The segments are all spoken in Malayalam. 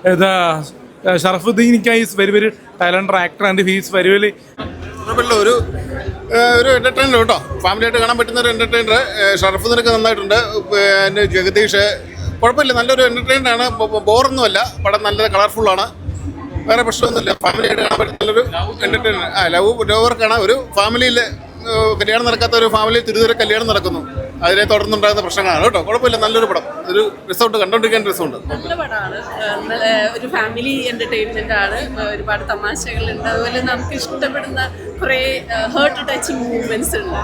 the Sharafuddin is very, very talented actor and he is very, very. ഒരു എൻ്റർടൈനർ കേട്ടോ, ഫാമിലിയായിട്ട് കാണാൻ പറ്റുന്ന ഒരു എൻ്റർടൈനർ. ഷറഫുദ്ദീനൊക്കെ നന്നായിട്ടുണ്ട്. പിന്നെ ജഗദീഷ് കുഴപ്പമില്ല, നല്ലൊരു എൻ്റർടൈനറാണ്. ബോറൊന്നുമല്ല, പടം നല്ല കളർഫുള്ളാണ്, വേറെ പ്രശ്നമൊന്നുമില്ല. ഫാമിലിയായിട്ട് കാണാൻ പറ്റുന്ന നല്ലൊരു എൻ്റർടൈനർ. ലവർക്കാണ്. ഒരു ഫാമിലിയിൽ കല്യാണം നടക്കാത്ത ഒരു ഫാമിലി തിരുവരെ കല്യാണം നടക്കുന്നു, അതിനെ തുടർന്നുണ്ടാകുന്ന പ്രശ്നങ്ങളാണ് കേട്ടോ. കുഴപ്പമില്ല, നല്ലൊരു പടം. ഒരു റിസോർട്ട് കണ്ടോണ്ടിരിക്കാൻ രസമുണ്ട്. നല്ല പടമാണ്, ഒരു ഫാമിലി എൻ്റർടൈൻമെൻ്റ് ആണ്. ഒരുപാട് തമാശകളുണ്ട്, അതുപോലെ നമുക്ക് ഇഷ്ടപ്പെടുന്ന കുറേ ഹേർട്ട് ടച്ചിങ് മൂവ്മെൻറ്റ്സ് ഉണ്ട്,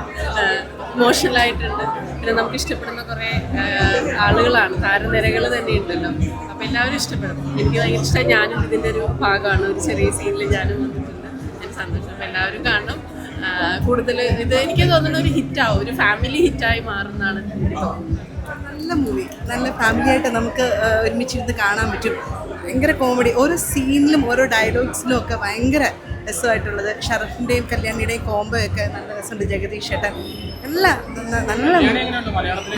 ഇമോഷണലായിട്ടുണ്ട്. പിന്നെ നമുക്ക് ഇഷ്ടപ്പെടുന്ന കുറേ ആളുകളാണ്, താരനിരകൾ തന്നെ ഉണ്ടല്ലോ. അപ്പോൾ എല്ലാവരും ഇഷ്ടപ്പെടും. എനിക്ക് ഭയങ്കര ഇഷ്ടമായി. ഞാനും ഇതിൻ്റെ ഒരു ഭാഗമാണ്. ഒരു ചെറിയ സീനിൽ ഞാനും വന്നിട്ടുണ്ട്. എനിക്ക് സന്തോഷം. അപ്പോൾ എല്ലാവരും കാണണം. കൂടുതൽ ഇത് എനിക്ക് തോന്നുന്ന ഒരു ഹിറ്റാവും, ഒരു ഫാമിലി ഹിറ്റായി മാറുന്നതാണ് എനിക്ക് തോന്നുന്നത്. നല്ല മൂവി, നല്ല ഫാമിലിയായിട്ട് നമുക്ക് ഒരുമിച്ചിരുന്ന് കാണാൻ പറ്റും. ഭയങ്കര കോമഡി, ഓരോ സീനിലും ഓരോ ഡയലോഗ്സിലും ഒക്കെ ഭയങ്കര രസമായിട്ടുള്ളത്. ഷറഫിൻ്റെയും കല്യാണിയുടെയും കോംബോ ഒക്കെ നല്ല രസമുണ്ട്. ജഗദീഷ് ചേട്ടൻ എല്ലാം നല്ല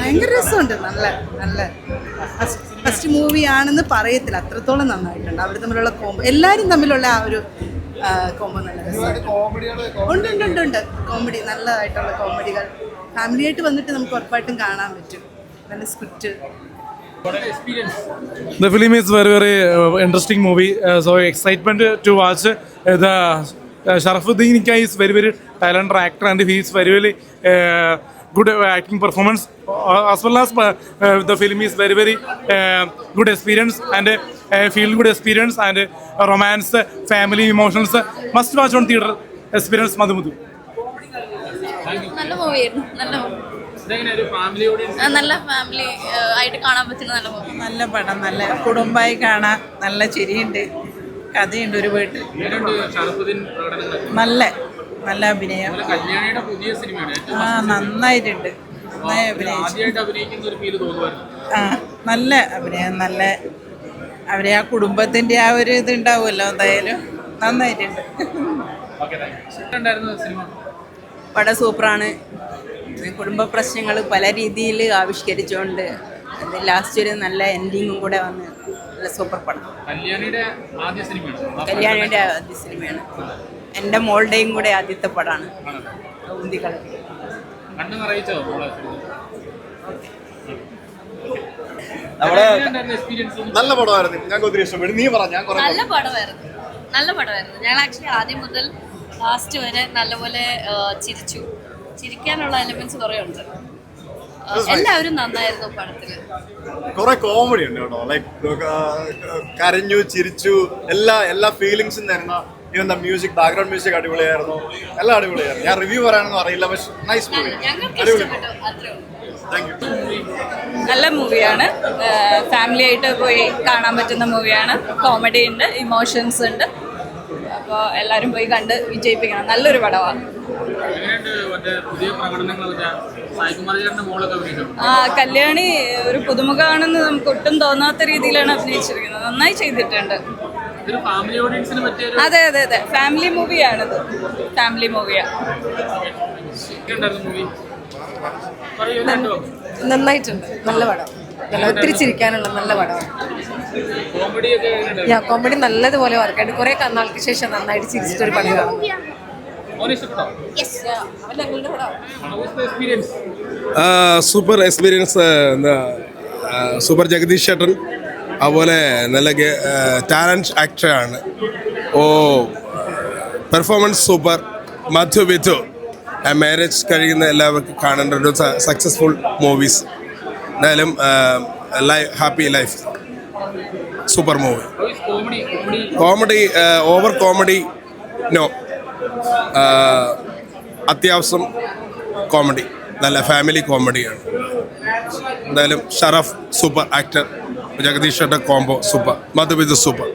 ഭയങ്കര രസമുണ്ട്. നല്ല നല്ല ഫസ്റ്റ് മൂവി ആണെന്ന് പറയത്തില്ല, അത്രത്തോളം നന്നായിട്ടുണ്ട്. അവർ തമ്മിലുള്ള കോംബോ, എല്ലാവരും തമ്മിലുള്ള ആ ഒരു കോംബോ നല്ല രസമുണ്ട്. ഉണ്ട് കോമഡി, നല്ലതായിട്ടുള്ള കോമഡികൾ ഫാമിലിയായിട്ട് വന്നിട്ട് നമുക്ക് ഉറപ്പായിട്ടും കാണാൻ പറ്റും. നല്ല script. The film is very, very interesting movie. So excitement to watch. The Sharafuddin is very, very talented actor and he is very, very good acting performance. As well as the film is very, very good experience and feel good experience and romance, family emotions. Must watch on theater experience. Madhu. നല്ല മൂവിയായിരുന്നു. നല്ല ഫാമിലി ആയിട്ട് കാണാൻ പറ്റുന്ന നല്ല മൂവി. നല്ല പടം, നല്ല കുടുംബമായി കാണാൻ, നല്ല ചിരിയുണ്ട്, കഥയുണ്ട്. ഒരു വീട്ടിൽ നല്ല നല്ല അഭിനയം. നന്നായിട്ടുണ്ട്, നന്നായി അഭിനയിച്ചു. നല്ല അഭിനയം, നല്ല അവരെ ആ കുടുംബത്തിൻ്റെ ആ ഒരു ഇത് ഉണ്ടാവുമല്ലോ, എന്തായാലും നന്നായിട്ടുണ്ട്. പടം സൂപ്പറാണ്. കുടുംബ പ്രശ്നങ്ങൾ പല രീതിയിൽ ആവിഷ്കരിച്ചുകൊണ്ട് അത് ലാസ്റ്റ് ഒരു നല്ല എൻഡിങ്ങും കൂടെ വന്ന് നല്ല സൂപ്പർ പടം. കല്യാണിയുടെ ആദ്യ സിനിമയാണ്. എൻ്റെ മോളുടെയും കൂടെ ആദ്യത്തെ പടമാണ്. നല്ല പടമായിരുന്നു, ഞങ്ങൾക്ക് ഒത്തിരി ഇഷ്ടപ്പെട്ടു. നീ പറ. നല്ല പടമായിരുന്നു. ഞാൻ ആക്ച്വലി ആദ്യം മുതൽ ലാസ്റ്റ് വരെ നല്ലപോലെ ചിരിച്ചു. ചിരിക്കാനുള്ള എലിമെന്റ്സ് കുറേ ഉണ്ട്. എല്ലാവരും നന്നായിരുന്നു പടത്തില്. കുറെ കോമഡി ഉണ്ട് കേട്ടോ. ലൈക്ക് കരഞ്ഞു, ചിരിച്ചു, എല്ലാ ഫീലിങ്സും തരുന്ന. Even the music, background music അടിപൊളിയായിരുന്നു, എല്ലാം അടിപൊളിയായിരുന്നു. ഞാൻ റിവ്യൂ പറയാനൊന്നും അറിയില്ല, പക്ഷെ നൈസ് മൂവി. നല്ല മൂവിയാണ്. ഫാമിലി ആയിട്ട് പോയി കാണാൻ പറ്റുന്ന മൂവിയാണ്. കോമഡി ഉണ്ട്, ഇമോഷൻസ് ഉണ്ട്. അപ്പോൾ എല്ലാവരും പോയി കണ്ട് വിജയിപ്പിക്കണം. നല്ലൊരു പടമാണ്. കല്യാണി ഒരു പുതുമുഖമാണെന്ന് നമുക്ക് ഒട്ടും തോന്നാത്ത രീതിയിലാണ് അഭിനയിച്ചിരിക്കുന്നത്. നന്നായി ചെയ്തിട്ടുണ്ട്. അതെ അതെ അതെ, ഫാമിലി മൂവിയാണിത്. ഫാമിലി മൂവിയാണ്. നന്നായിട്ടുണ്ട്, നല്ല പടം. ഒത്തിരി ചിരിക്കാനുള്ള നല്ല പടമാണ്. കോമഡി നല്ലതുപോലെ വർക്കായിട്ട് കുറെ നാൾക്ക് ശേഷം നന്നായിട്ട് ചിരിച്ചിട്ടൊരു പടം കാണും. Super experience. സൂപ്പർ ജഗദീഷ് ചേട്ടൻ അതുപോലെ നല്ല ടാലൻറ്റ് ആക്ടറാണ്. Performance super. മധു മാരേജ് കഴിയുന്ന എല്ലാവർക്കും കാണേണ്ട ഒരു സക്സസ്ഫുൾ മൂവീസ്. എന്തായാലും happy life. Super movie. Comedy over comedy no, അത്യാവശ്യം കോമഡി, നല്ല ഫാമിലി കോമഡിയാണ്. എന്തായാലും ഷറഫ് സൂപ്പർ ആക്ടർ, ജഗദീഷ് ചേട്ടൻ കോംബോ സൂപ്പർ, മധു സൂപ്പർ.